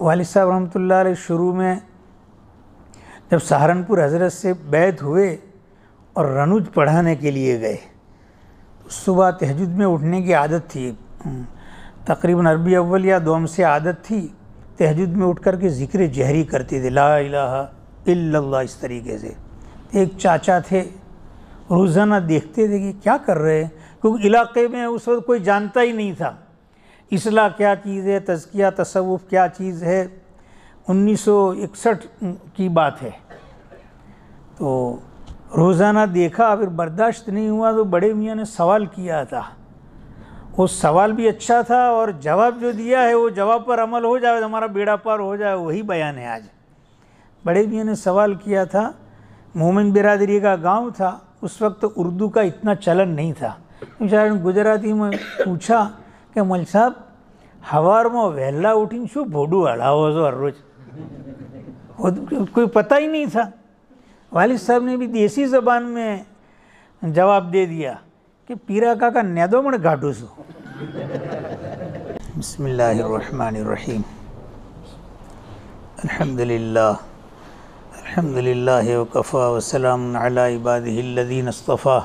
वालिद साहब रहमतुल्लाह अलैह शुरू में जब सहारनपुर हज़रत से बैत हुए और रनुज पढ़ाने के लिए गए, सुबह तहज्जुद में उठने की आदत थी, तकरीबन अरबी अव्वल या दोम से आदत थी। तहज्जुद में उठ कर के ज़िक्र जहरी करते थे, ला इलाहा इल्लल्लाह, इस तरीके से। एक चाचा थे, रोज़ाना देखते थे कि क्या कर रहे हैं, क्योंकि इलाके में उस वक्त कोई जानता ही नहीं था इस्लाह क्या चीज़ है, तज़किया तसव्वुफ़ क्या चीज़ है। 1961 की बात है। तो रोज़ाना देखा, फिर बर्दाश्त नहीं हुआ तो बड़े मियाँ ने सवाल किया था। वो सवाल भी अच्छा था और जवाब जो दिया है वो जवाब पर अमल हो जाए तो हमारा बेड़ा पार हो जाए, वही बयान है आज। बड़े मियाँ ने सवाल किया था, मोमिन बिरादरी का गांव था, उस वक्त तो उर्दू का इतना चलन नहीं था। बेचारे गुजराती में पूछा कि मौलवी साहब हवार में वहेला उठीने शू भोडू हड़ावो छो हर रोज? कोई पता ही नहीं था। वालिद साहब ने भी देसी ज़बान में जवाब दे दिया कि पीरा काका न्यादो मण गाढ़ू छो। बिस्मिल्लाहिर्रहमानिर्रहीम। अल्हम्दुलिल्लाह वकफ़ा वसलामुन अला इबादिहिल्लज़ीना इस्तफ़ा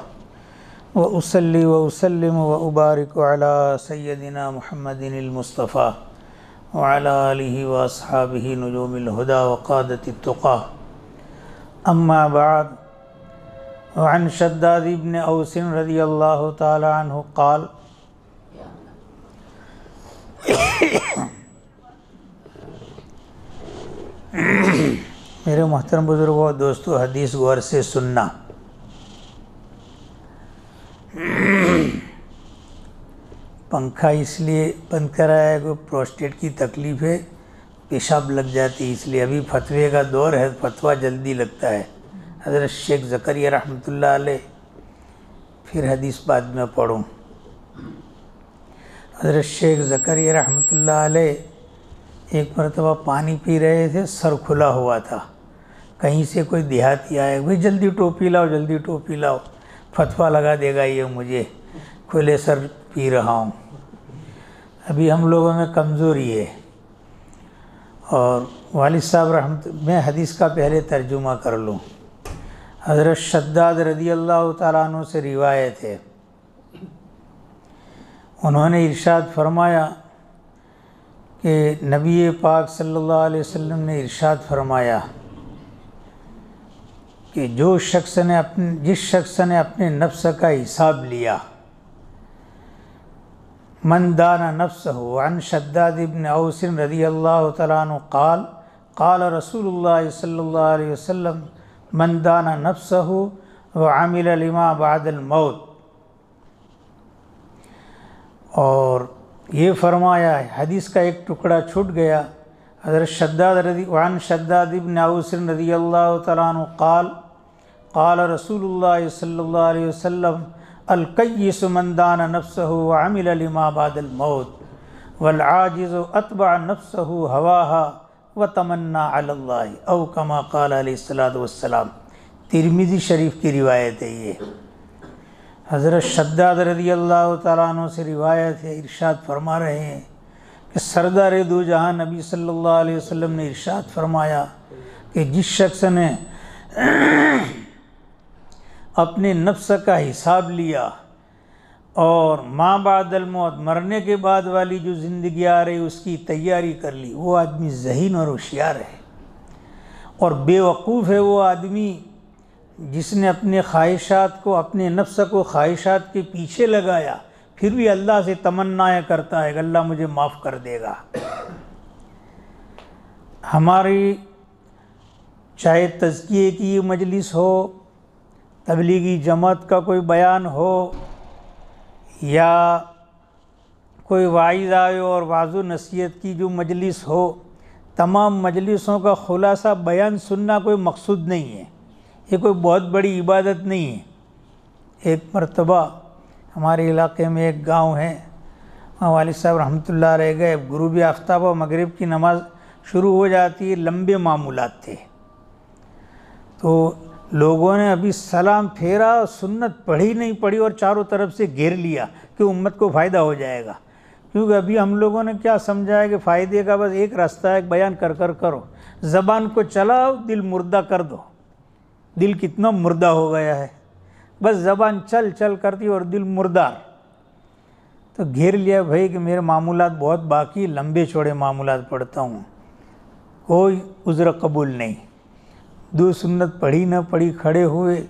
व उसल्ली व उसल्लिमु व उबारिकु अला सय्यदिना मुहम्मदिनिल मुस्तफ़ा व अला आलिहि व अस्हाबिहि नुजूमिल हुदा व क़ादतित तुक़ा। अम्मा बाद वअन शद्दाद इब्न औस रज़ियल्लाहु तआला अन्हु क़ाल मेरे मोहतरम बुज़ुर्गों, दोस्तों, हदीस गौर से सुनना। पंखा इसलिए बंद कराया है कि प्रोस्टेट की तकलीफ़ है, पेशाब लग जाती है, इसलिए अभी फतवे का दौर है, फतवा जल्दी लगता है। हज़रत शेख ज़करिया रहमतुल्लाह अलैह, फिर हदीस बाद में पढ़ूँ। हज़रत शेख ज़करिया रहमतुल्लाह अलैह एक मरतबा पानी पी रहे थे, सर खुला हुआ था। कहीं से कोई देहाती आया, भाई जल्दी टोपी लाओ, जल्दी टोपी लाओ, फतवा लगा देगा ये मुझे, खुले सर पी रहा हूँ। अभी हम लोगों में कमज़ोरी है। और वालिद साहब रहमत, मैं हदीस का पहले तर्जुमा कर लूँ। हज़रत शद्दाद रज़ियल्लाहु तआला अन्हु से रिवायत है, उन्होंने इरशाद फरमाया कि नबी पाक सल्लल्लाहु अलैहि वसल्लम ने इरशाद फरमाया कि जिस शख्स ने अपने नफ्स का हिसाब लिया, मन दाना नफ्सहु। अन शद्दाद इब्न औस रज़ियल्लाहु तआला अन्हु क़ाल क़ाल रसूलुल्लाह सल्लल्लाहु अलैहि वसल्लम मन दाना नफ्सहु व अमिल लिमा बादल मौत। और ये फरमाया है, हदीस का एक टुकड़ा छूट गया। हज़रत शद्दाद इब्न औस रज़ियल्लाहु तआला अन्हु क़ाल क़ाल रसूलुल्लाह सल्लल्लाहु अलैहि वसल्लम अल कय्यिस मन दाना नफ्सहु व अमिल लिमा बादल मौत वल आजिज़ु अतबअ नफ्सहु हवाहा व तमन्ना अलल्लाह औ कमा क़ाल अलैहिस्सलातु वस्सलाम। तिरमिज़ी शरीफ की रिवायत है ये। हज़रत शद्दाद रज़ियल्लाहु तआला अन्हु से रिवायत है, इरशाद फरमा रहे हैं कि सरदार दो जहां नबी सल्लल्लाहु अलैहि वसल्लम ने इरशाद फरमाया कि जिस शख्स ने अपने नफ्स का हिसाब लिया और माँ बादल मौत, मरने के बाद वाली जो ज़िंदगी आ रही उसकी तैयारी कर ली, वो आदमी ज़हीन और होशियार है। और बेवकूफ़ है वो आदमी जिसने अपने ख्वाहिशात को, अपने नफ्स को ख्वाहिशात के पीछे लगाया, फिर भी अल्लाह से तमन्नाएँ करता है कि अल्लाह मुझे माफ़ कर देगा। हमारी चाहे तज़किये की मजलिस हो, तबलीगी जमात का कोई बयान हो, या कोई वाइज़ आए और वाज़ो नसीहत की जो मजलिस हो, तमाम मजलिसों का खुलासा बयान सुनना कोई मकसूद नहीं है, ये कोई बहुत बड़ी इबादत नहीं है। एक मरतबा हमारे इलाके में एक गांव है, वहाँ वालिद साहब रहमतुल्लाह अलैह गए। गुरूब आफ्ताब और मगरिब की नमाज़ शुरू हो जाती है, लंबे मामूलात थे। तो लोगों ने अभी सलाम फेरा, सुन्नत पढ़ी नहीं पढ़ी और चारों तरफ से घेर लिया कि उम्मत को फ़ायदा हो जाएगा। क्योंकि अभी हम लोगों ने क्या समझा है कि फ़ायदे का बस एक रास्ता है, बयान कर कर करो, ज़बान को चलाओ, दिल मुर्दा कर दो। दिल कितना मुर्दा हो गया है, बस ज़बान चल चल करती और दिल मुर्दार। तो घेर लिया भाई कि मेरे मामूलात बहुत बाकी, लंबे चौड़े मामूलात पढ़ता हूँ, कोई उज़्र कबूल नहीं। 2 सुन्नत पढ़ी न पढ़ी, खड़े हुए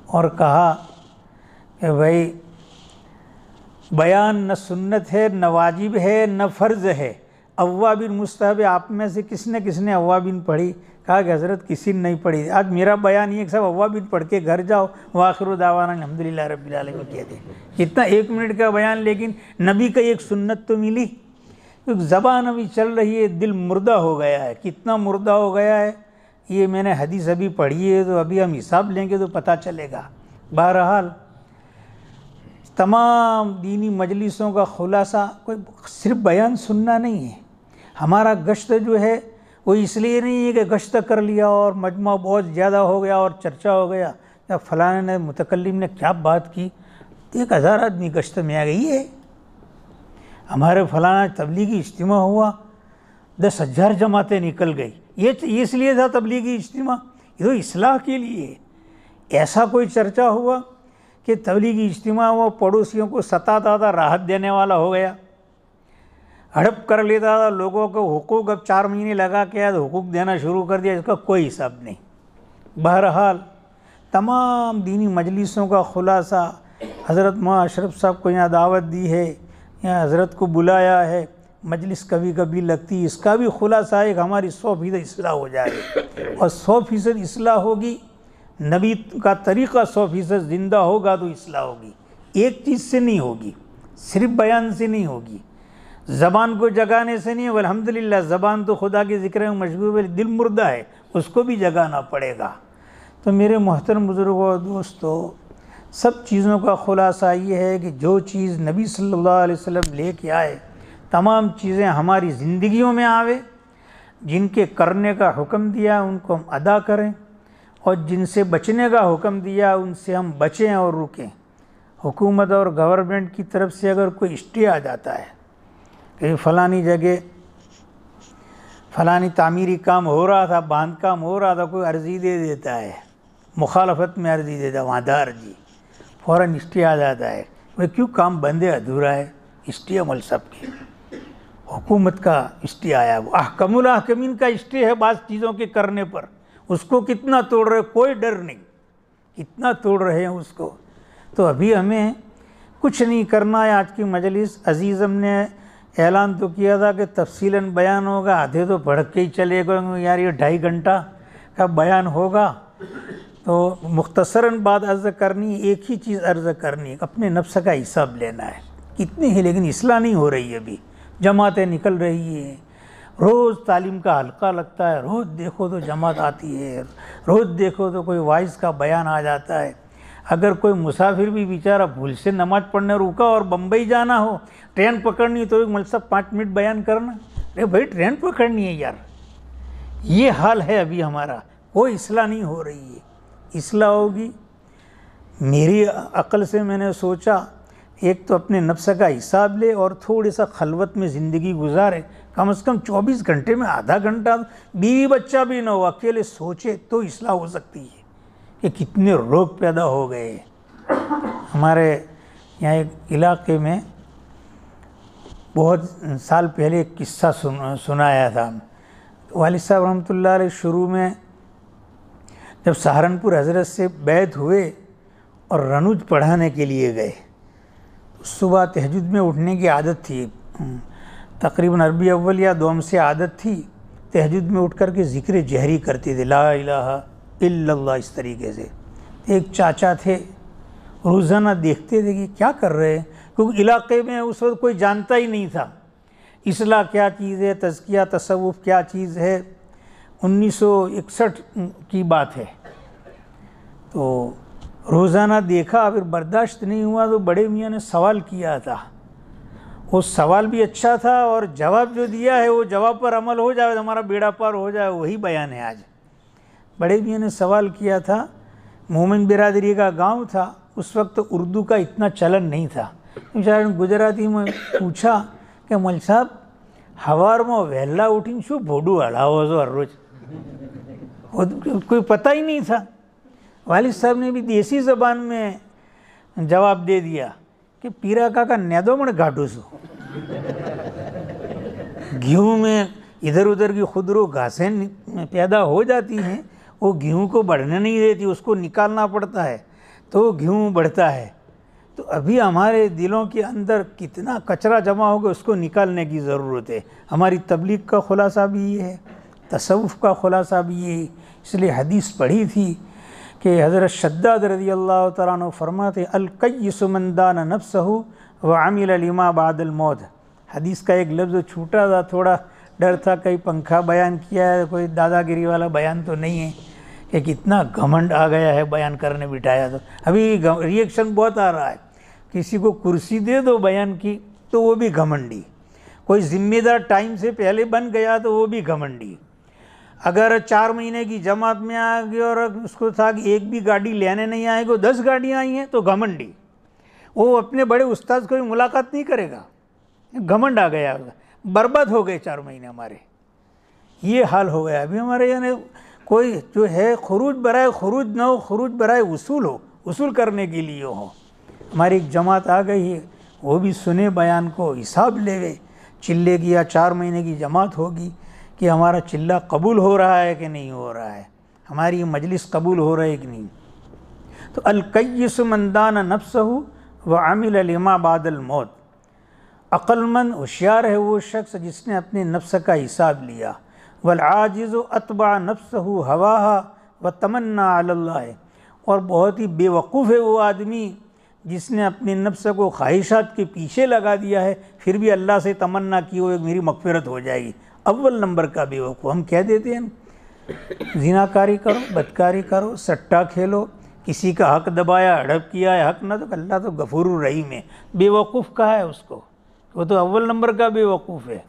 और कहा कि भाई बयान न सुन्नत है, न वाजिब है, न फ़र्ज़ है, अव्वाबिन मुस्तहब। आप में से किसने अव्वाबिन पढ़ी? कहा कि हज़रत किसी ने नहीं पढ़ी। आज मेरा बयान ये कि सब अव्वाबिन पढ़ के घर जाओ, वाखिरु दावाना अल्हम्दुलिल्लाह रब्बिल आलमीन कह दे। कितना 1 मिनट का बयान, लेकिन नबी का एक सुन्नत तो मिली। क्योंकि ज़बान अभी चल रही है, दिल मुर्दा हो गया है। कितना मुर्दा हो गया है ये मैंने हदीस अभी पढ़ी है, तो अभी हम हिसाब लेंगे तो पता चलेगा। बहरहाल तमाम दीनी मजलिसों का खुलासा कोई सिर्फ बयान सुनना नहीं है। हमारा गश्त जो है वो इसलिए नहीं है कि गश्त कर लिया और मजमा बहुत ज़्यादा हो गया और चर्चा हो गया, या फलाने ने मुतकल्लिम ने क्या बात की, 1000 आदमी गश्त में आ गई है। हमारे फलाना तबलीगी इज्तिमा हुआ, 10,000 जमातें निकल गई। ये इसलिए था तबलीगी इज्तिमा, ये तो इस्लाह के लिए। ऐसा कोई चर्चा हुआ कि तबलीगी इज्तिमा वो पड़ोसियों को सताता था, राहत देने वाला हो गया, हड़प कर लेता था लोगों को हुकूक, अब 4 महीने लगा के आज हुकूक देना शुरू कर दिया, इसका कोई हिसाब नहीं। बहरहाल तमाम दीनी मजलिसों का खुलासा, हज़रत मौलाना अशरफ साहब को यहाँ दावत दी है, यहाँ हज़रत को बुलाया है, मजलिस कभी कभी लगती, इसका भी खुलासा है कि हमारी 100% इस्लाह हो जाएगी। और 100% इस्लाह होगी, नबी का तरीक़ा 100% ज़िंदा होगा तो इस्लाह होगी। एक चीज़ से नहीं होगी, सिर्फ बयान से नहीं होगी, ज़बान को जगाने से नहीं। अल्हम्दुलिल्लाह ज़बान तो खुदा के ज़िक्र में मशगूल है, दिल मुर्दा है, उसको भी जगाना पड़ेगा। तो मेरे मोहतरम बुज़ुर्गों और दोस्तों, सब चीज़ों का ख़ुलासा ये है कि जो चीज़ नबी सल्लल्लाहु अलैहि वसल्लम लेके आए, तमाम चीज़ें हमारी ज़िंदगियों में आवे, जिनके करने का हुक्म दिया उनको हम अदा करें, और जिनसे बचने का हुक्म दिया उनसे हम बचें और रुकें। हुकूमत और गवर्नमेंट की तरफ से अगर कोई स्टे आ जाता है कि फ़लानी जगह फ़लानी तामीरी काम हो रहा था, बांध काम हो रहा था, कोई अर्ज़ी दे देता है, मुखालफत में अर्ज़ी देता है, वहाँ अर्जी फ़ौरन स्टे आ जाता है। वह क्यों काम बंद है, अधूरा है, स्टे अमल सबके, हुकूमत का स्टे आया, वो अहकमुल अहकमीन का स्टे है बाज़ चीज़ों के करने पर। उसको कितना तोड़ रहे, कोई डर नहीं, कितना तोड़ रहे हैं उसको। तो अभी हमें कुछ नहीं करना है। आज की मजलिस अजीज़म ने ऐलान तो किया था कि तफसीलन बयान होगा, आधे तो भड़क के ही चले गए, यार ये 2.5 घंटा का बयान होगा। तो मुख्तसरन बात अर्ज़ करनी, एक ही चीज़ अर्ज़ करनी, अपने नफ्स का हिसाब लेना है। कितनी है, लेकिन इस्लाह नहीं हो रही है। अभी जमातें निकल रही है, रोज़ तालीम का हल्का लगता है, रोज़ देखो तो जमात आती है, रोज़ देखो तो कोई वाइज़ का बयान आ जाता है। अगर कोई मुसाफिर भी बेचारा भूल से नमाज़ पढ़ने रुका और बम्बई जाना हो, ट्रेन पकड़नी, तो मौलवी 5 मिनट बयान करना, अरे भाई ट्रेन पकड़नी है यार। ये हाल है अभी हमारा, कोई इस्लाह नहीं हो रही है। इस्लाह होगी, मेरी अक़ल से मैंने सोचा, एक तो अपने नफ्स का हिसाब ले और थोड़ी सा खलवत में ज़िंदगी गुजारे, कम से कम 24 घंटे में आधा घंटा, बीवी बच्चा भी ना हो, अकेले सोचे तो इस्लाह हो सकती है। कि कितने रोग पैदा हो गए। हमारे यहाँ एक इलाके में बहुत साल पहले एक किस्सा सुनाया था। वालिद साहब रहमतुल्लाह अलैह शुरू में जब सहारनपुर हज़रत से बैत हुए और रनूज पढ़ाने के लिए गए, तो सुबह तहज्जुद में उठने की आदत थी, तकरीबन अरबी अव्वल या दोम से आदत थी। तहज्जुद में उठ कर के ज़िक्र जहरी करते थे, ला इलाहा इल्लल्लाह, इस तरीके से। एक चाचा थे, रोज़ाना देखते थे कि क्या कर रहे हैं, क्योंकि इलाके में उस वक्त कोई जानता ही नहीं था इस्लाह क्या चीज़ है, तज़किया तसव्वुफ़ क्या चीज़ है। 1961 की बात है। तो रोज़ाना देखा, फिर बर्दाश्त नहीं हुआ तो बड़े मियाँ ने सवाल किया था। वो सवाल भी अच्छा था और जवाब जो दिया है वो जवाब पर अमल हो जाए, हमारा बेड़ा पार हो जाए, वही बयान है आज। बड़े मियाँ ने सवाल किया था, मोमिन बिरादरी का गांव था, उस वक्त तो उर्दू का इतना चलन नहीं था, बेचारा गुजराती में पूछा कि मौलवी साहब हवाરમાં વહેલા ઉઠીને શું ભોડું હલાવો છો હર રોજ? कोई पता ही नहीं था। वालिद साहब ने भी देसी ज़बान में जवाब दे दिया कि पीरा काका नेदोमण गाढ़ू सो। गेहूँ में इधर उधर की खुदरो घासें पैदा हो जाती हैं, वो गेहूँ को बढ़ने नहीं देती, उसको निकालना पड़ता है तो गेहूँ बढ़ता है। तो अभी हमारे दिलों के अंदर कितना कचरा जमा होगा, उसको निकालने की ज़रूरत है। हमारी तबलीग का खुलासा भी ये है, तसव्वुफ़ का खुलासा भी ये है। इसलिए हदीस पढ़ी थी कि हज़रत शद्दाद रज़ी अल्लाह तआला अन्हु फरमाते अल-कय्यिसु मन दाना नफ्सहु व अमिल लिमा बादल मौत। हदीस का एक लफ्ज़ छूटा था, थोड़ा डर था कहीं पंखा बयान किया है, कोई दादागिरी वाला बयान तो नहीं है कि कितना घमंड आ गया है बयान करने बिठाया। तो अभी रिएक्शन बहुत आ रहा है, किसी को कुर्सी दे दो बयान की तो वो भी घमंडी, कोई जिम्मेदार टाइम से पहले बन गया तो वो भी घमंडी। अगर 4 महीने की जमात में आ गई और उसको था कि एक भी गाड़ी लेने नहीं आएगी, 10 गाड़ियाँ आई हैं तो घमंडी, वो अपने बड़े उस्ताद को भी मुलाकात नहीं करेगा, घमंड आ गया, बर्बाद हो गए 4 महीने हमारे, ये हाल हो गया। अभी हमारे यानी कोई जो है खुरूज बराए खुरूज न हो, खुरूज बराए उसूल हो, उसूल करने के लिए हो। हमारी एक जमात आ गई है, वो भी सुने बयान को, हिसाब लेवे, चिल्ले की या 4 महीने की जमात होगी कि हमारा चिल्ला कबूल हो रहा है कि नहीं हो रहा है, हमारी मजलिस कबूल हो रही है कि नहीं। तो अल-कय्यिसु मन दाना नफ्सहु व अमिल लिमा बादल मौत। अक्लमंद होशियार है वो शख्स जिसने अपने नफ्स का हिसाब लिया। वल आजिज़ु अतबा नफ्सहु हवाहा व तमन्ना अलल्लाह। और बहुत ही बेवकूफ़ है वो आदमी जिसने अपने नफ्स को ख्वाहिशात के पीछे लगा दिया है, फिर भी अल्लाह से तमन्ना की हो मेरी मग़फ़िरत हो जाएगी। अव्वल नंबर का बेवकूफ़। हम कह देते हैं ज़िनाकारी करो, बदकारी करो, सट्टा खेलो, किसी का हक दबाया, हड़प किया है, हक ना, तो अल्लाह तो गफूरुर रहीम है। बेवकूफ़ कहा है उसको, वो तो अव्वल नंबर का बेवकूफ़ है।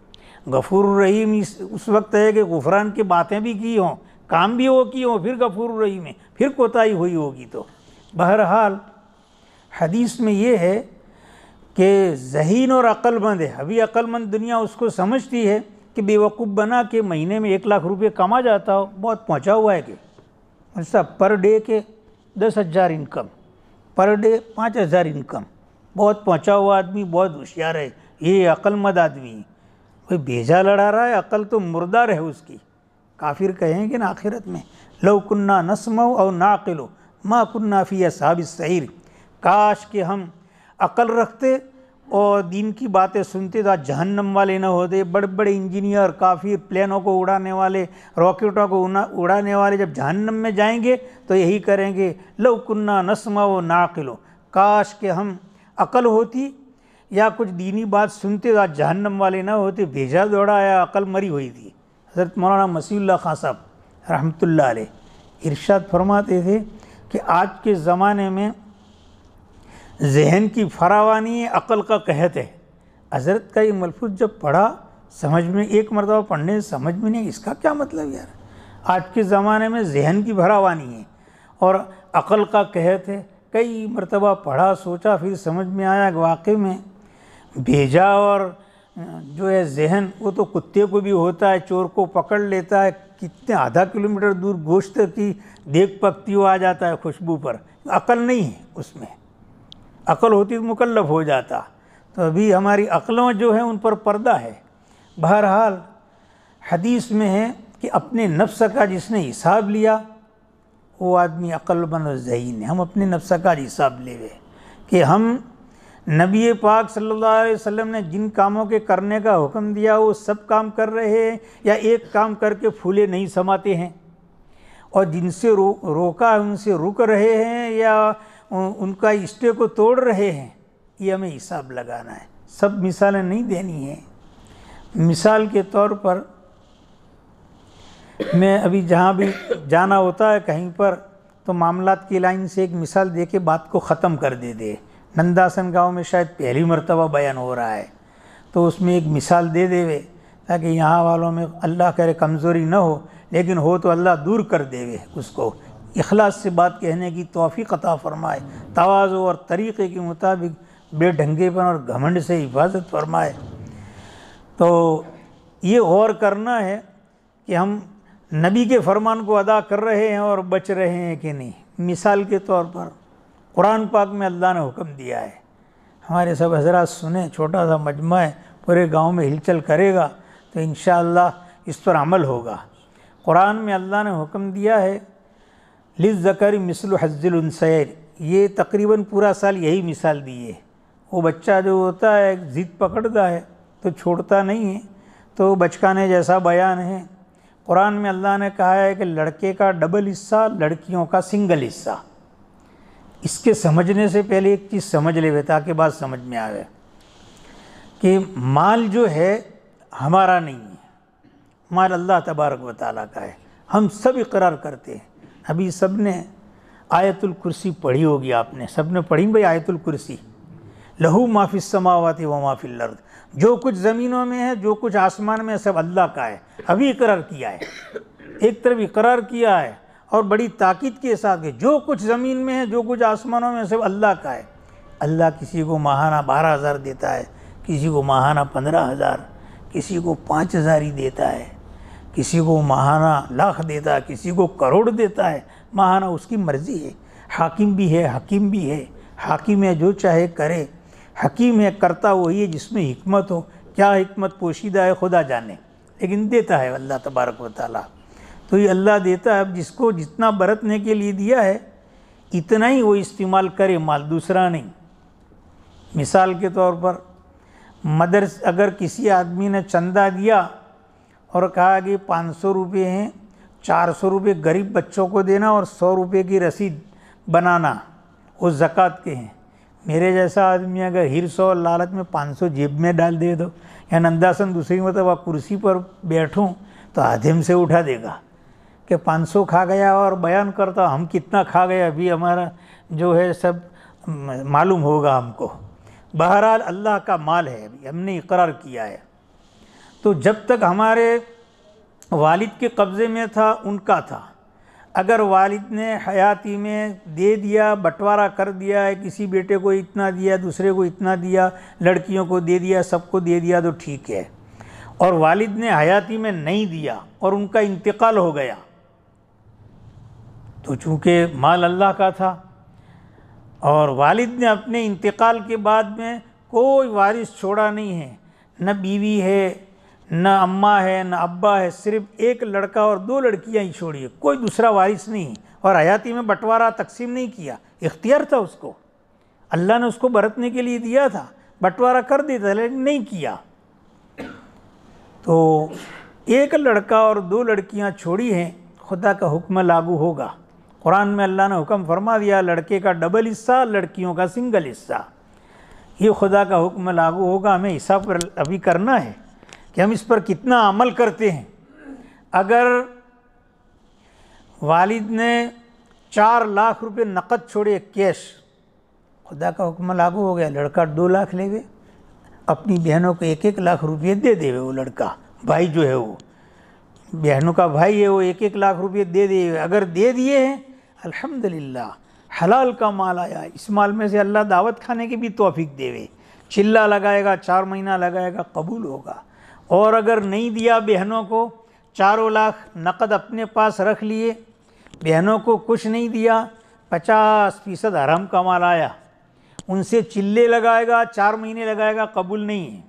गफूरुर रहीम उस वक्त है कि गुफरान की बातें भी की हों, काम भी वो की हों, फिर गफूरुर रहीम है, फिर कोताही हुई होगी। तो बहरहाल हदीस में ये है कि ज़हीन और अक्लमंद है। अभी अक्लमंद दुनिया उसको समझती है कि बेवकूफ़ बना के महीने में 1 लाख रुपये कमा जाता हो, बहुत पहुंचा हुआ है कि ऐसा पर डे के 10,000 इनकम, पर डे 5,000 इनकम, बहुत पहुंचा हुआ आदमी, बहुत होशियार है, ये अक्लमंद आदमी। कोई भेजा लड़ा रहा है, अकल तो मुर्दार है उसकी। काफिर कहेंगे ना आखिरत में लौ कुन्ना नस्मउ और नाक़िलु मा कुन्ना फ़ी अस्हाबिस सईर। काश कि हम अकल रखते और दीन की बातें सुनते तो जहन्नम वाले न होते। बड़े बड़े इंजीनियर, काफिर, प्लेनों को उड़ाने वाले, रॉकेटों को उड़ाने वाले जब जहन्नम में जाएंगे तो यही करेंगे लौ कुन्ना नस्मा व नाक़िलो। काश कि हम अकल होती या कुछ दीनी बात सुनते तो जहन्नम वाले न होते। भेजा दौड़ाया, अकल मरी हुई थी। हज़रत मौलाना मसीहुल्लाह खां साहब रहमतुल्लाह अलैह इरशाद फरमाते थे कि आज के ज़माने में जहन की फरावानी है, अक़ल का कहत है। हज़रत का ये मलफूज़ जब पढ़ा समझ में, एक मरतबा पढ़ने से समझ में नहीं, इसका क्या मतलब यार। आज के ज़माने में जहन की फरावानी है और अक़ल का कहत है। कई मरतबा पढ़ा, सोचा, फिर समझ में आया कि वाकई में भेजा और जो है जहन वो तो कुत्ते को भी होता है, चोर को पकड़ लेता है, कितने आधा किलोमीटर दूर गोश्त की देख पकती हुआ आ जाता है खुशबू पर। अकल नहीं है उसमें, अकल होती तो मुकल्लफ हो जाता। तो अभी हमारी अक़लों जो है उन पर पर्दा है। बहरहाल हदीस में है कि अपने नफ्स का जिसने हिसाब लिया वो आदमी अक़लमंद और ज़हीन है। हम अपने नफ्स का हिसाब लेवे कि हम नबी पाक सल्लल्लाहु अलैहि वसल्लम ने जिन कामों के करने का हुक्म दिया वो सब काम कर रहे हैं या एक काम करके फूले नहीं समाते हैं, और जिनसे रोका है उनसे रुक रहे हैं या उनका इष्टे को तोड़ रहे हैं। ये हमें हिसाब लगाना है। सब मिसालें नहीं देनी है। मिसाल के तौर पर मैं अभी जहाँ भी जाना होता है कहीं पर तो मामलात की लाइन से एक मिसाल दे के बात को ख़त्म कर दे। नंदासन गांव में शायद पहली मर्तबा बयान हो रहा है तो उसमें एक मिसाल दे देवे ताकि यहाँ वालों में अल्लाह करे कमज़ोरी न हो, लेकिन हो तो अल्लाह दूर कर देवे, उसको इखलास से बात कहने की तौफीक अता फ़रमाए, तवाज़ु और तरीक़े के मुताबिक बेढंगेपन और घमंड से हिफाजत फरमाए। तो ये गौर करना है कि हम नबी के फरमान को अदा कर रहे हैं और बच रहे हैं कि नहीं। मिसाल के तौर पर कुरान पाक में अल्लाह ने हुक्म दिया है, हमारे सब हजरात सुने, छोटा सा मजमा है, पूरे गांव में हिलचल करेगा तो इंशाअल्लाह इस पर अमल होगा। कुरान में अल्लाह ने हुक्म दिया है लिज़्ज़करी मिस्लु हज़्ज़िल उन्सयैन, ये तकरीबन पूरा साल यही मिसाल दी है। वो बच्चा जो होता है ज़िद पकड़ता है तो छोड़ता नहीं है, तो बचकाने जैसा बयान है। कुरान में अल्लाह ने कहा है कि लड़के का डबल हिस्सा, लड़कियों का सिंगल हिस्सा। इसके समझने से पहले एक चीज़ समझ ले ताकि बात समझ में आवे कि माल जो है हमारा नहीं है, माल अल्लाह तबारक व तआला का है। हम सब इकरार करते हैं। अभी सब ने आयतुल कुर्सी पढ़ी होगी, आपने सब ने पढ़ी भाई आयतुल कुर्सी। लहू माफिस समावाति व माफिल अर्द, जो कुछ ज़मीनों में है, जो कुछ आसमान में है, सब अल्लाह का है। अभी इकरार किया है, एक तरफ इकरार किया है और बड़ी ताकीद के साथ कि जो कुछ ज़मीन में है, जो कुछ आसमानों में है, सब अल्लाह का है। अल्लाह किसी को माहाना 12,000 देता है, किसी को माहाना 15,000, किसी को 5,000 ही देता है, किसी को माहाना लाख देता है, किसी को करोड़ देता है। माहाना उसकी मर्ज़ी है। हाकिम भी है, हकीम भी है। हाकिम है जो चाहे करे, हकीम है करता वही है जिसमें हिकमत हो। क्या हिकमत पोशीदा है खुदा जाने, लेकिन देता है अल्लाह तबारक व तआला। तो ये अल्लाह देता है। अब जिसको जितना बरतने के लिए दिया है इतना ही वो इस्तेमाल करे, माल दूसरा नहीं। मिसाल के तौर पर मदरस अगर किसी आदमी ने चंदा दिया और कहा कि 500 रुपये हैं, 400 रुपये गरीब बच्चों को देना और 100 रुपये की रसीद बनाना, वो ज़कात के हैं। मेरे जैसा आदमी अगर हिर्स और लालच में 500 जेब में डाल दे दो या नंदासन दूसरी मतलब कुर्सी पर बैठूं तो आधे में से उठा देगा कि 500 खा गया और बयान करता हम कितना खा गया, अभी हमारा जो है सब मालूम होगा हमको। बहरहाल अल्लाह का माल है, अभी हमने इकरार किया है। तो जब तक हमारे वालिद के कब्ज़े में था उनका था। अगर वालिद ने हयाती में दे दिया, बंटवारा कर दिया है, किसी बेटे को इतना दिया, दूसरे को इतना दिया, लड़कियों को दे दिया, सबको दे दिया तो ठीक है। और वालिद ने हयाती में नहीं दिया और उनका इंतकाल हो गया, तो चूँकि माल अल्लाह का था और वालिद ने अपने इंतकाल के बाद में कोई वारिस छोड़ा नहीं है, न बीवी है, न अम्मा है, न अब्बा है, सिर्फ एक लड़का और 2 लड़कियां ही छोड़ी है, कोई दूसरा वारिस नहीं। और हयाती में बंटवारा तकसीम नहीं किया, इख्तियार था उसको, अल्लाह ने उसको बरतने के लिए दिया था, बंटवारा कर देता लेकिन नहीं किया। तो एक लड़का और 2 लड़कियां छोड़ी हैं, खुदा का हुक्म लागू होगा। कुरान में अल्लाह ने हुक्म फरमा दिया लड़के का डबल हिस्सा, लड़कियों का सिंगल हिस्सा। ये खुदा का हुक्म लागू होगा। हमें हिसाब अभी करना है कि हम इस पर कितना अमल करते हैं। अगर वालिद ने 4 लाख रुपए नकद छोड़े कैश, खुदा का हुक्म लागू हो गया, लड़का 2 लाख लेवे, अपनी बहनों को 1-1 लाख रुपये दे देवे। वो लड़का भाई जो है, वो बहनों का भाई है, वो 1-1 लाख रुपये दे देवे। अगर दे दिए हैं अल्हम्दुलिल्लाह, हलाल का माल आया, इस माल में से अल्लाह दावत खाने की भी तौफीक देवे। चिल्ला लगाएगा, 4 महीना लगाएगा, कबूल होगा। और अगर नहीं दिया बहनों को, 4 लाख नकद अपने पास रख लिए, बहनों को कुछ नहीं दिया, 50% हराम का माल आया, उनसे चिल्ले लगाएगा, 4 महीने लगाएगा, कबूल नहीं है।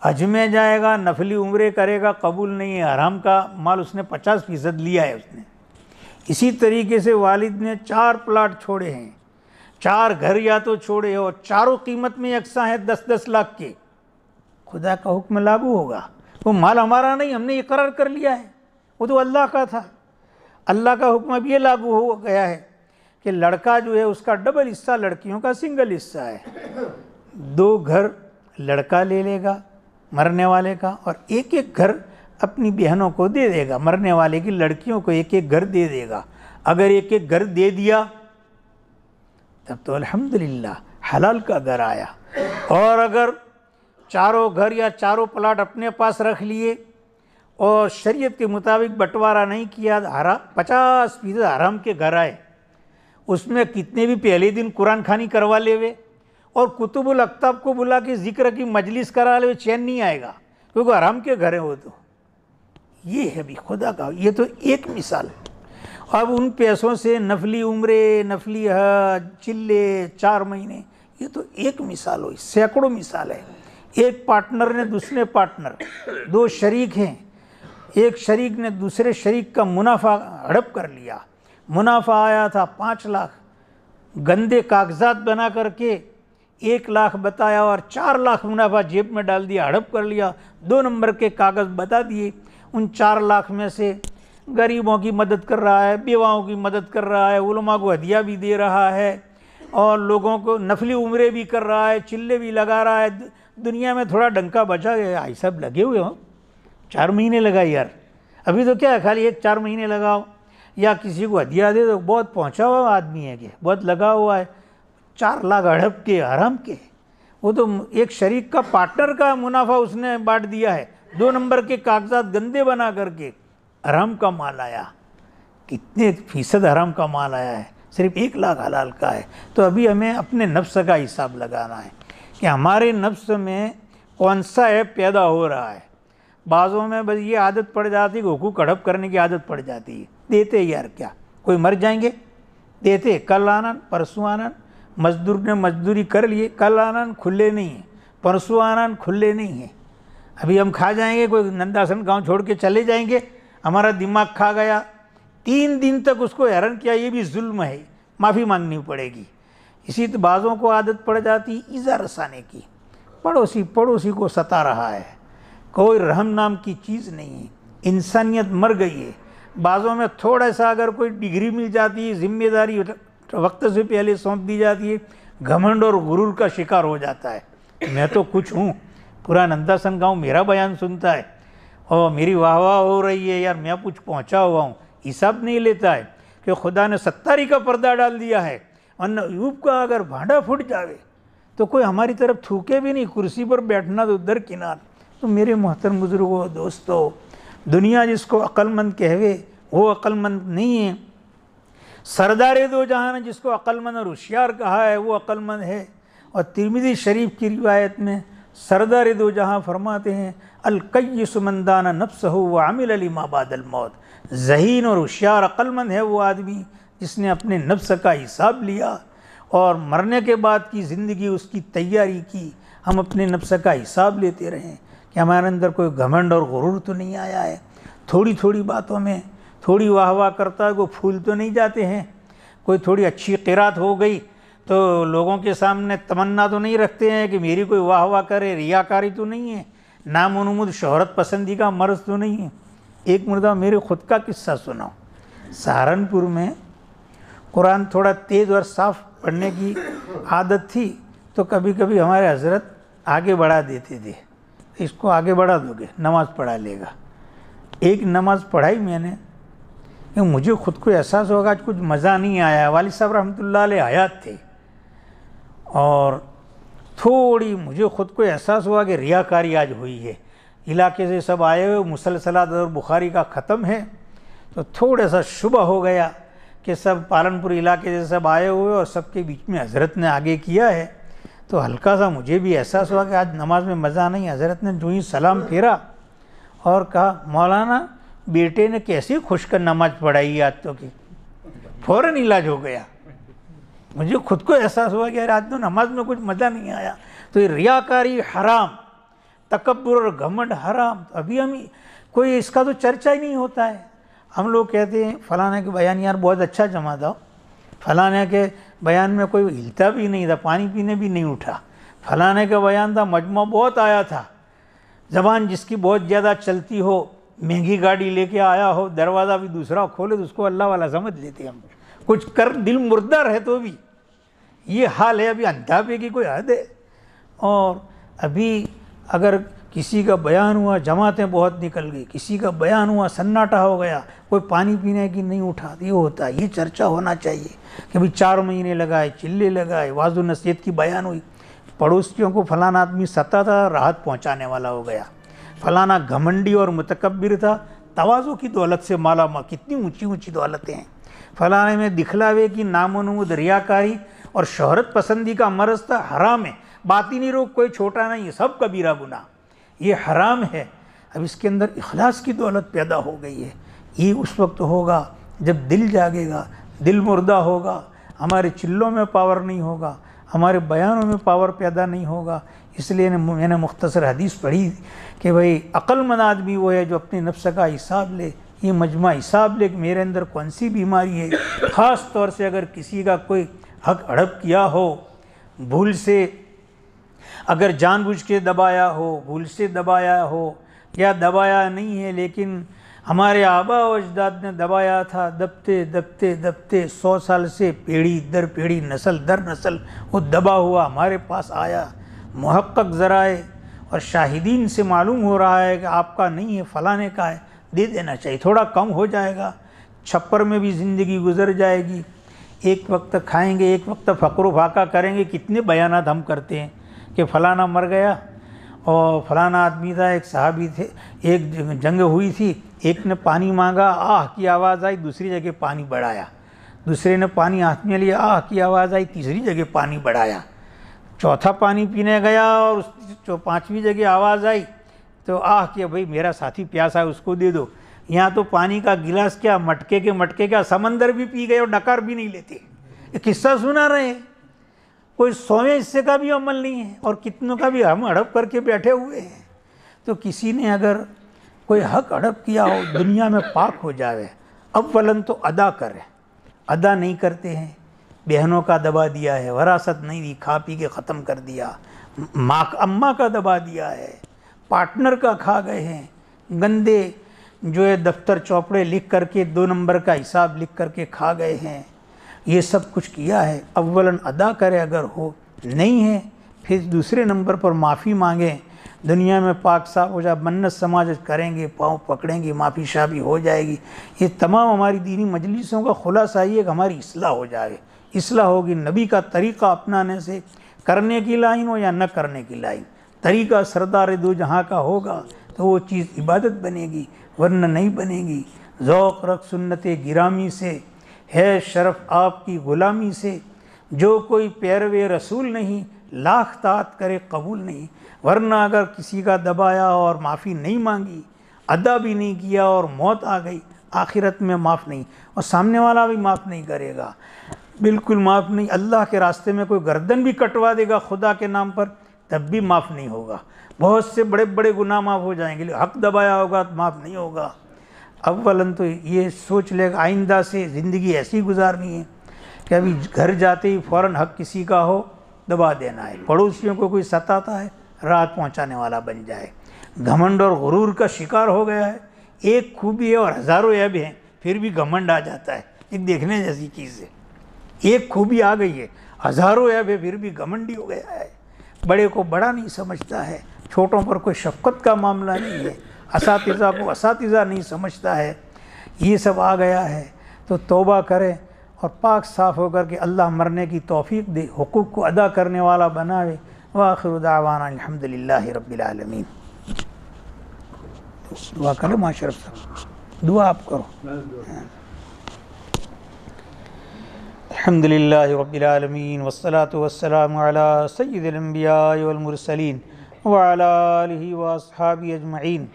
हज में जाएगा, नफली उम्रे करेगा, कबूल नहीं है, हराम का माल उसने 50% लिया है उसने। इसी तरीके से वालिद ने 4 प्लाट छोड़े हैं, 4 घर या तो छोड़े हैं और चारों कीमत में यकसा है 10-10 लाख के, खुदा का हुक्म लागू होगा। वो माल हमारा नहीं, हमने इकरार कर लिया है, वो तो अल्लाह का था। अल्लाह का हुक्म अब ये लागू हो गया है कि लड़का जो है उसका डबल हिस्सा, लड़कियों का सिंगल हिस्सा है। 2 घर लड़का ले लेगा मरने वाले का और 1-1 घर अपनी बहनों को दे देगा, मरने वाले की लड़कियों को 1-1 घर दे देगा। अगर 1-1 घर दे दिया तब तो अल्हम्दुलिल्लाह हलाल का घर आया। और अगर चारों घर या चारों प्लाट अपने पास रख लिए और शरीयत के मुताबिक बंटवारा नहीं किया, 50% हराम के घर आए, उसमें कितने भी पहले दिन कुरान खानी करवा लेवे, और कुतुबुल अख्ताब को बुला के जिक्र की मजलिस करा ले, चैन नहीं आएगा, क्योंकि आराम के घर है वो। तो ये है भी खुदा का, ये तो एक मिसाल। अब उन पैसों से नफली उम्रे, नफली हज, चिल्ले 4 महीने, ये तो एक मिसाल हुई, सैकड़ों मिसाल है। एक पार्टनर ने दूसरे पार्टनर, 2 शरीक हैं, एक शरीक ने दूसरे शरीक का मुनाफा हड़प कर लिया। मुनाफा आया था 5 लाख, गंदे कागजात बना करके 1 लाख बताया और 4 लाख मुनाफा जेब में डाल दिया, हड़प कर लिया। 2 नंबर के कागज़ बता दिए। उन 4 लाख में से गरीबों की मदद कर रहा है, बेवाओं की मदद कर रहा है, उलमा को हदिया भी दे रहा है और लोगों को नफली उम्रे भी कर रहा है, चिल्ले भी लगा रहा है। दुनिया में थोड़ा डंका बचा गया। आई सब लगे हुए हो, 4 महीने लगाए यार। अभी तो क्या है, खाली 4 महीने लगाओ या किसी को हदिया दे दो, बहुत पहुंचा हुआ आदमी है कि बहुत लगा हुआ है। 4 लाख हड़प के, आराम के। वो तो एक शरीक का पार्टनर का मुनाफा उसने बांट दिया है। 2 नंबर के कागजात गंदे बना करके हराम का माल आया। कितने फीसद हराम का माल आया है, सिर्फ 1 लाख हलाल का है। तो अभी हमें अपने नफ्स का हिसाब लगाना है कि हमारे नफ्स में कौन सा ऐप पैदा हो रहा है। बाज़ों में बस ये आदत पड़ जाती है, हुकूक हड़प करने की आदत पड़ जाती है। देते यार क्या, कोई मर जाएंगे, देते कल आनंद परसों आनंद। मजदूर ने मजदूरी कर लिए, कल आनंद खुले नहीं है, परसों आनंद खुले नहीं है। अभी हम खा जाएंगे, कोई नंदासन गांव छोड़ के चले जाएंगे, हमारा दिमाग खा गया, 3 दिन तक उसको हैरान किया, ये भी जुल्म है, माफ़ी मांगनी पड़ेगी। इसी तो बाज़ों को आदत पड़ जाती ईज़ा रसाने की। पड़ोसी को सता रहा है, कोई रहम नाम की चीज़ नहीं है, इंसानियत मर गई है। बाज़ों में थोड़ा सा अगर कोई डिग्री मिल जाती है, जिम्मेदारी वक्त से पहले सौंप दी जाती है, घमंड और गुरूर का शिकार हो जाता है। मैं तो कुछ हूँ, पूरा नंदासन गांव मेरा बयान सुनता है और मेरी वाह वाह हो रही है यार, मैं कुछ पहुँचा हुआ हूँ। हिसाब नहीं लेता है कि खुदा ने 70 का पर्दा डाल दिया है, वरना यूब का अगर भांडा फूट जावे तो कोई हमारी तरफ थूके भी नहीं, कुर्सी पर बैठना तो दर किनार। तो मेरे मोहतरम बुजुर्गों, दोस्तों, दुनिया जिसको अक्लमंद कहवे वो अक्लमंद नहीं है। सरदार दो जहां ने जिसको अक्लमंद और होशियार कहा है वो अक्लमंद है। और तिरमिज़ी शरीफ की रिवायत में सरदार दो जहां फरमाते हैं, अल-कय्यिस मन दाना नफ्सहु व अमिल लिमा बादल मौत। ज़हीन और होशियार अक्लमंद है वो आदमी जिसने अपने नफ्स का हिसाब लिया और मरने के बाद की ज़िंदगी उसकी तैयारी की। हम अपने नफ्स का हिसाब लेते रहें कि हमारे अंदर कोई घमंड और गुरूर तो नहीं आया है। थोड़ी थोड़ी बातों में थोड़ी वाह वाह करता है, कोई फूल तो नहीं जाते हैं। कोई थोड़ी अच्छी क़िरात हो गई तो लोगों के सामने तमन्ना तो नहीं रखते हैं कि मेरी कोई वाह वाह करे, रियाकारी तो नहीं है, नामुनमुद शोहरत पसंदी का मर्ज़ तो नहीं है। एक मुर्दा मेरे ख़ुद का किस्सा सुनाओ। सहारनपुर में कुरान थोड़ा तेज़ और साफ़ पढ़ने की आदत थी, तो कभी कभी हमारे हज़रत आगे बढ़ा देते थे, इसको आगे बढ़ा दोगे नमाज़ पढ़ा लेगा। एक नमाज़ पढ़ाई मैंने, मुझे ख़ुद को एहसास होगा आज कुछ मज़ा नहीं आया। वालिद साहब रहमतुल्लाह अलैह हयात थे और थोड़ी मुझे ख़ुद को एहसास हुआ कि रियाकारी आज हुई है। इलाके से सब आए हुए, मुसलसलात और बुखारी का ख़त्म है, तो थोड़ा सा शुबह हो गया कि सब पालनपुर इलाके से सब आए हुए और सबके बीच में हज़रत ने आगे किया है। तो हल्का सा मुझे भी एहसास हुआ कि आज नमाज में मज़ा नहीं। हज़रत ने जो ही सलाम फेरा और कहा, मौलाना बेटे ने कैसी खुशकर नमाज पढ़ाई आज तो की। फ़ौरन इलाज हो गया। मुझे खुद को एहसास हुआ कि यार आज तो नमाज में कुछ मज़ा नहीं आया। तो ये रियाकारी हराम, तकब्बुर और घमंड हराम। तो अभी हम कोई इसका तो चर्चा ही नहीं होता है। हम लोग कहते हैं फ़लाने के बयान यार बहुत अच्छा जमा था, फ़लाने के बयान में कोई हिलता भी नहीं था, पानी पीने भी नहीं उठा, फ़लाने का बयान था मजमा बहुत आया था। ज़बान जिसकी बहुत ज़्यादा चलती हो, महंगी गाड़ी लेके आया हो, दरवाज़ा भी दूसरा खोले तो उसको अल्लाह वाला समझ लेते हम। कुछ कर दिल मुर्दा रहे तो भी ये हाल है। अभी अंधापे की कोई हद है। और अभी अगर किसी का बयान हुआ, जमातें बहुत निकल गई, किसी का बयान हुआ सन्नाटा हो गया, कोई पानी पीने की नहीं उठा, ये होता है। ये चर्चा होना चाहिए कि भाई 4 महीने लगाए, चिल्ले लगाए, वाज़ो नसीहत की बयान हुई, पड़ोसियों को फलाना आदमी सता था, राहत पहुँचाने वाला हो गया, फलाना घमंडी और मुतकब्बिर था, तवाज़ो की दौलत से माला माल। कितनी ऊंची ऊंची दौलतें हैं। फलाने में दिखलावे की नामोनमूद रियाकारी और शोहरत पसंदी का मरज था, हराम है। बातिनी रोग कोई छोटा नहीं है, सब कबीरा गुनाह, ये हराम है। अब इसके अंदर इखलास की दौलत पैदा हो गई है। ये उस वक्त होगा जब दिल जागेगा, दिल मुर्दा होगा, हमारे चिल्लों में पावर नहीं होगा, हमारे बयानों में पावर पैदा नहीं होगा। इसलिए मैंने मुख्तसर हदीस पढ़ी कि भाई अक्लमंद आदमी वो है जो अपने नफ्स का हिसाब ले, ये मजमा हिसाब ले कि मेरे अंदर कौन सी बीमारी है। ख़ास तौर से अगर किसी का कोई हक हड़प किया हो, भूल से, अगर जानबूझ के दबाया हो, भूल से दबाया हो, या दबाया नहीं है लेकिन हमारे आबा व अजदाद ने दबाया था, दबते दबते दबते 100 साल से पीढ़ी दर पीढ़ी, नस्ल दर नस्ल वो दबा हुआ हमारे पास आया। मुहक्कक ज़राए और शाहिदीन से मालूम हो रहा है कि आपका नहीं है, फ़लाने का है, दे देना चाहिए, थोड़ा कम हो जाएगा, छप्पर में भी ज़िंदगी गुजर जाएगी। एक वक्त खाएंगे, एक वक्त फ़क्र फाका करेंगे। कितने बयानात हम करते हैं कि फ़लाना मर गया और फलाना आदमी था, एक सहाबी थे, एक जंग हुई थी, एक ने पानी मांगा, आह की आवाज़ आई, दूसरी जगह पानी बढ़ाया, दूसरे ने पानी हाथ में लिया, आह की आवाज़ आई, तीसरी जगह पानी बढ़ाया, चौथा पानी पीने गया और जो 5वीं जगह आवाज़ आई तो आह किया, भाई मेरा साथी प्यासा है उसको दे दो। यहाँ तो पानी का गिलास क्या, मटके के मटके क्या, समंदर भी पी गए और डकार भी नहीं लेते। ये किस्सा सुना रहे हैं, कोई 100वें हिस्से का भी अमल नहीं है और कितनों का भी हम हड़प करके बैठे हुए हैं। तो किसी ने अगर कोई हक हड़प किया हो, दुनिया में पाक हो जावे, अव्वलन तो अदा करे, अदा नहीं करते हैं। बहनों का दबा दिया है, वरासत नहीं दी, खा पी के ख़त्म कर दिया, माँ अम्मा का दबा दिया है, पार्टनर का खा गए हैं, गंदे जो है दफ्तर चौपड़े लिख करके 2 नंबर का हिसाब लिख करके खा गए हैं। ये सब कुछ किया है, अव्वलन अदा करे, अगर हो नहीं है फिर दूसरे नंबर पर माफ़ी मांगें, दुनिया में पाक साफ हो जाए, मन्नत समाज करेंगे, पाँव पकड़ेंगे, माफ़ी शाफ़ी हो जाएगी। ये तमाम हमारी दीनी मजलिसों का खुलासा ये कि हमारी इस्लाह हो जाए। इस्लाह होगी नबी का तरीक़ा अपनाने से, करने की लाइन हो या न करने की लाइन, तरीक़ा सरदार दो जहाँ का होगा तो वो चीज़ इबादत बनेगी, वरना नहीं बनेगी। ज़ौक़ रख सुन्नत गिरामी से है शरफ़ आपकी ग़ुलामी से, जो कोई पैरवे रसूल नहीं, लाख तात करे कबूल नहीं। वरना अगर किसी का दबाया और माफ़ी नहीं मांगी, अदा भी नहीं किया और मौत आ गई, आखिरत में माफ़ नहीं, और सामने वाला भी माफ़ नहीं करेगा, बिल्कुल माफ़ नहीं। अल्लाह के रास्ते में कोई गर्दन भी कटवा देगा खुदा के नाम पर, तब भी माफ़ नहीं होगा। बहुत से बड़े बड़े गुनाह माफ़ हो जाएंगे, हक़ दबाया होगा तो माफ़ नहीं होगा। अव्वलन तो ये सोच लेगा आइंदा से ज़िंदगी ऐसी गुजारनी है कि अभी घर जाते ही फ़ौरन हक़ किसी का हो दबा देना है, पड़ोसियों को कोई सताता है राहत पहुंचाने वाला बन जाए। घमंड और गुरूर का शिकार हो गया है, एक खूबी है और हज़ारों ऐब हैं फिर भी घमंड आ जाता है। एक देखने जैसी चीज़ है, एक खूबी आ गई है, हज़ारों ऐब है फिर भी घमंडी हो गया है, बड़े को बड़ा नहीं समझता है, छोटों पर कोई शफ़क़त का मामला नहीं है, असातिज़ा को असातिज़ा नहीं समझता है। ये सब आ गया है तो तौबा करें और पाक साफ़ होकर के अल्लाह मरने की तौफ़ीक़ दे, हुकूक़ को अदा करने वाला बनावे। व आखिरु दावाना अल्हम्दुलिल्लाहि रब्बिल आलमीन। दुआ करो माशरफ साहब, दुआ आप करो। अल्हम्दुलिल्लाहि रब्बिल आलमीन वस्सलातु वस्सलामु अला सय्यिदिल अंबिया वल मुरसलीन व अला आलिहि व अस्हाबिहि अजमईन।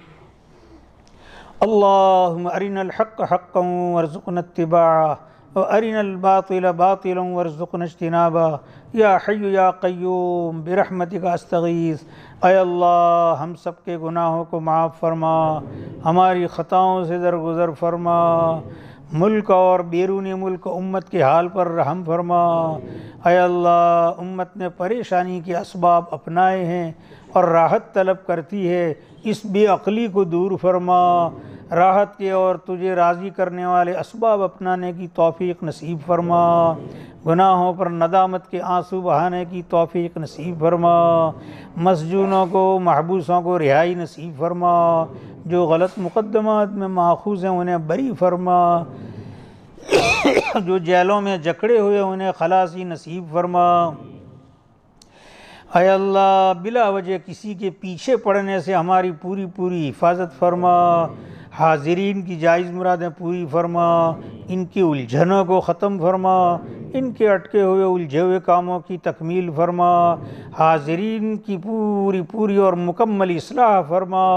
अल्लाहुम्मा अरिनल हक़्क़ हक़्क़न वरज़ुक़ना इत्तिबाअह व अरिनल बातिल बातिलन वरज़ुक़ना इज्तिनाबह। या हय्यु या क़य्यूम बिरहमतिका अस्तगीस। ऐ अल्लाह हम सब के गुनाहों को माफ़ फरमा, हमारी ख़ताओं से दरगुज़र फरमा, मुल्क और बैरून मुल्क उम्मत के हाल पर रहम फरमा। ऐ अल्लाह उम्मत ने परेशानी के असबाब अपनाए हैं और राहत तलब करती है, इस बेअक़ली को दूर फरमा, राहत के और तुझे राज़ी करने वाले असबाब अपनाने की तौफ़ीक़ नसीब फरमा, गुनाहों पर नदामत के आंसू बहाने की तौफ़ीक़ नसीब फरमा, मसजूनों को महबूसों को रिहाई नसीब फरमा, जो गलत मुक़द्दमात में माखूज़ हैं उन्हें बरी फरमा, जो जेलों में जकड़े हुए उन्हें खलासी नसीब फरमा। ऐ अल्लाह बिला वजह किसी के पीछे पड़ने से हमारी पूरी पूरी हिफाजत फरमा, हाजिरीन की जायज़ मुरादें पूरी फरमा, इनकी उलझनों को ख़त्म फरमा, इनके अटके हुए उलझे हुए कामों की तकमील फरमा, हाजिरीन की पूरी पूरी और मुकम्मल इस्लाह फरमा।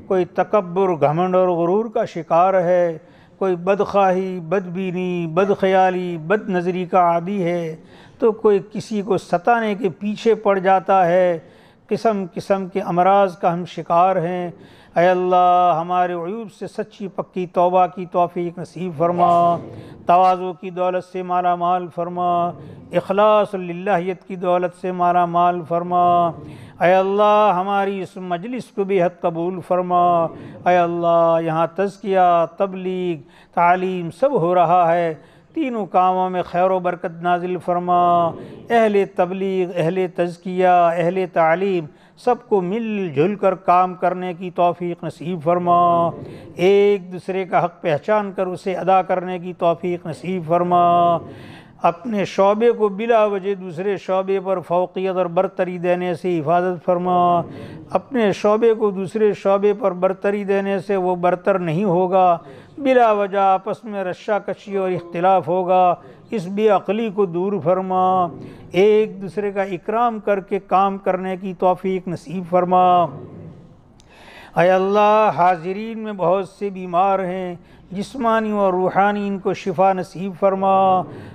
कोई तकब्बुर, घमंड और गुरूर का शिकार है, कोई बदख्वाही, बदबीनी, बदख्याली, बद नज़री का आदी है, तो कोई किसी को सताने के पीछे पड़ जाता है। किस्म किस्म के अमराज का हम शिकार हैं। ऐ अल्लाह हमारे अयूब से सच्ची पक्की तौबा की तौफीक नसीब फरमा, तवाज़ु की दौलत से माला माल फरमा, इखलास लिल्लाहियत की दौलत से माला माल फरमा। ऐ अल्लाह हमारी इस मजलिस को बेहद कबूल फरमा। ऐ अल्लाह यहाँ तज़किया, तबलीग, तालीम सब हो रहा है, तीनों कामों में खैर व बरकत नाजिल फरमा। अहले तबलीग, अहले तज़किया, अहले तालीम सबको मिलजुल कर काम करने की तौफीक नसीब फरमा। एक दूसरे का हक़ पहचान कर उसे अदा करने की तौफीक नसीब फरमा। अपने शौबे को बिला वजह दूसरे शौबे पर फ़ौक़ियत और बरतरी देने से हिफाजत फरमा। अपने शौबे को दूसरे शौबे पर बरतरी देने से वो बरतर नहीं होगा, बिला वजह आपस में रश्शा कशी और इख्तिलाफ होगा। इस बेअक़ली को दूर फरमा। एक दूसरे का इकराम करके काम करने की तौफीक नसीब फरमा। ऐ अल्लाह हाजिरीन में बहुत से बीमार हैं, जिस्मानी और रूहानी, इनको शिफा नसीब फरमा।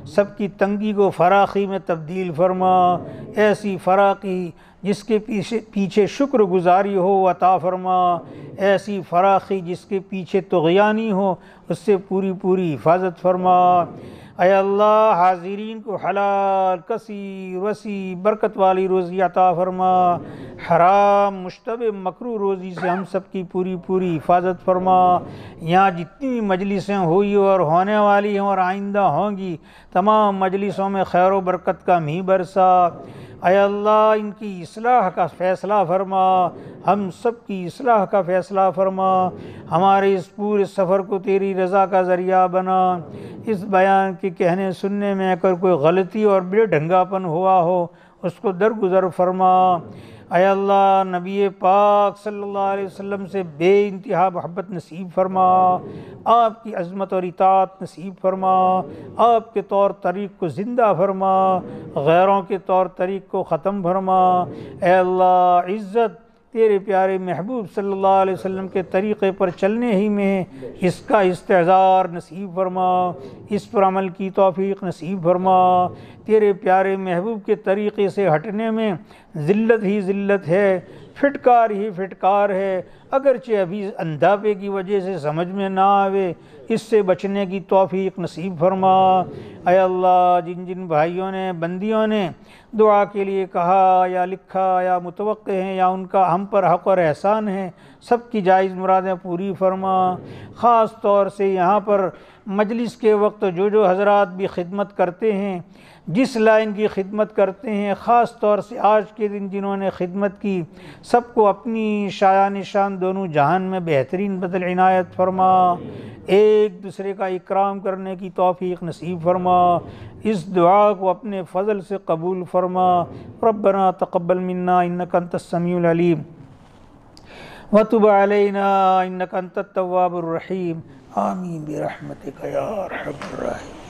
सबकी तंगी को फ़राखी में तब्दील फरमा। ऐसी फ़राखी जिसके पीछे शुक्रगुजारी हो अता फरमा। ऐसी फ़राखी जिसके पीछे तुग़यानी हो उससे पूरी पूरी हिफाजत फरमा। ऐ अल्लाह हाजिरीन को हलाल, कसीर, वसी, बरकत वाली रोज़ी अता फरमा। हराम, मुश्तबे, मकरूह रोज़ी से हम सब की पूरी पूरी हिफाजत फरमा। यहाँ जितनी भी मजलिसें हुई और होने वाली हैं और आइंदा होंगी, तमाम मजलिसों में खैर व बरकत का मी बरसा। ऐ अल्लाह इनकी इस्लाह का फ़ैसला फरमा, हम सब की इस्लाह का फ़ैसला फरमा। हमारे इस पूरे सफ़र को तेरी रज़ा का ज़रिया बना। इस बयान के कहने सुनने में अगर कोई गलती और बेढंगापन हुआ हो उसको दरगुज़र फरमा। ऐ अल्लाह नबी पाक सल्लल्लाहु अलैहि वसल्लम से बेइंतहा मोहब्बत नसीब फरमा। आपकी अज़मत और इताअत नसीब फरमा। आपके तौर तरीक़ को ज़िंदा फरमा, गैरों के तौर तरीक़ को ख़त्म फरमा। ऐ अल्लाह इज़्ज़त तेरे प्यारे महबूब सल्लल्लाहु अलैहि वसल्लम के तरीक़े पर चलने ही में इसका इस्तेज़ार नसीब फरमा। इस पर अमल की तौफ़ीक़ नसीब फरमा। तेरे प्यारे महबूब के तरीक़े से हटने में ज़िल्लत ही ज़िल्लत है, फिटकार ही फिटकार है। अगरचे अभी अंधापे की वजह से समझ में ना आवे, इससे बचने की तौफ़ीक़ नसीब फरमा। ऐ अल्लाह जिन जिन भाइयों ने, बंदियों ने दुआ के लिए कहा या लिखा या मुतवक्के हैं या उनका हम पर हक़ और एहसान है, सब की जायज़ मुरादें पूरी फरमा। ख़ास तौर से यहाँ पर मजलिस के वक्त जो जो हज़रात भी खिदमत करते हैं, जिस लाइन की खिदमत करते हैं, ख़ास तौर से आज के दिन जिन्होंने खिदमत की, सबको अपनी शाया निशान दोनों जहान में बेहतरीन बदल इनायत फरमा। एक दूसरे का इकराम करने की तौफ़ीक़ नसीब फरमा। इस दुआ को अपने फ़ज़ल से कबूल फरमा। रब्बना तक़ब्बल मिन्ना इन्नका अंतस समीउल अलीम व तुब अलैना इन्नका अंतत तव्वाबुर रहीम। आमीन बिरहमतिका या अरहमर राहिमीन।